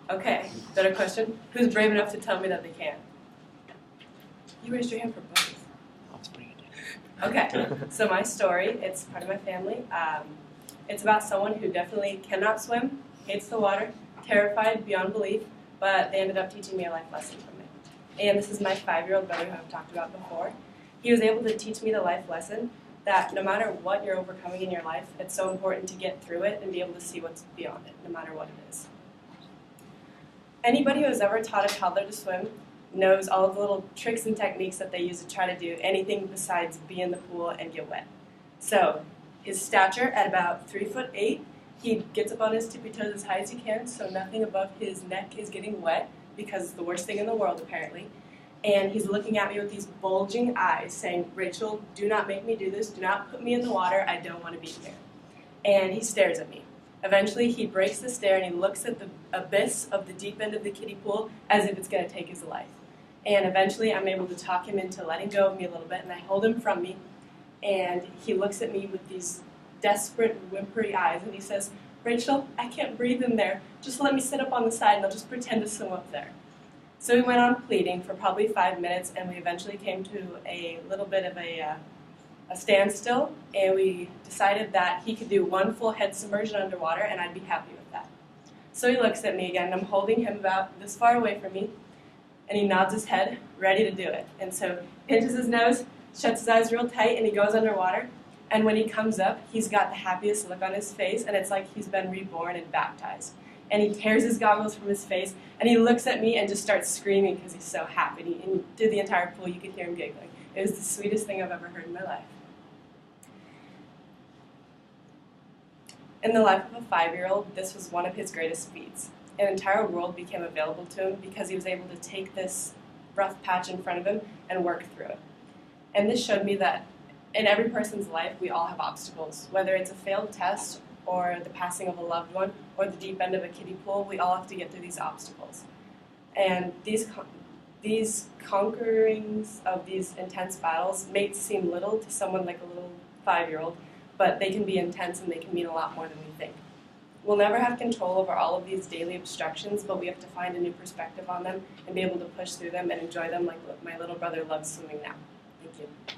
Okay, better question. Who's brave enough to tell me that they can? You raised your hand for both. Okay, so my story, it's part of my family. It's about someone who definitely cannot swim, hates the water, terrified beyond belief, but they ended up teaching me a life lesson from it. And this is my 5-year-old brother who I've talked about before. He was able to teach me the life lesson that no matter what you're overcoming in your life, it's so important to get through it and be able to see what's beyond it, no matter what it is. Anybody who has ever taught a toddler to swim knows all of the little tricks and techniques that they use to try to do anything besides be in the pool and get wet. So, his stature at about 3'8", he gets up on his tippy toes as high as he can, so nothing above his neck is getting wet, because it's the worst thing in the world apparently. And he's looking at me with these bulging eyes saying, "Rachel, do not make me do this, do not put me in the water, I don't want to be here." And he stares at me. Eventually he breaks the stare and he looks at the abyss of the deep end of the kiddie pool as if it's going to take his life. And eventually I'm able to talk him into letting go of me a little bit, and I hold him from me, and he looks at me with these desperate, whimpery eyes, and he says, "Rachel, I can't breathe in there. Just let me sit up on the side and I'll just pretend to swim up there." So we went on pleading for probably 5 minutes, and we eventually came to a little bit of a standstill, and we decided that he could do one full head submersion underwater, and I'd be happy with that. So he looks at me again, and I'm holding him about this far away from me, and he nods his head, ready to do it. And so pinches his nose, shuts his eyes real tight, and he goes underwater. And when he comes up, he's got the happiest look on his face, and it's like he's been reborn and baptized. And he tears his goggles from his face, and he looks at me and just starts screaming because he's so happy. And through the entire pool, you could hear him giggling. It was the sweetest thing I've ever heard in my life. In the life of a 5-year-old, this was one of his greatest feats. An entire world became available to him because he was able to take this rough patch in front of him and work through it. And this showed me that in every person's life, we all have obstacles. Whether it's a failed test or the passing of a loved one or the deep end of a kiddie pool, we all have to get through these obstacles. And these conquerings of these intense battles may seem little to someone like a little 5-year-old, but they can be intense and they can mean a lot more than we think. We'll never have control over all of these daily obstructions, but we have to find a new perspective on them and be able to push through them and enjoy them like my little brother loves swimming now. Thank you.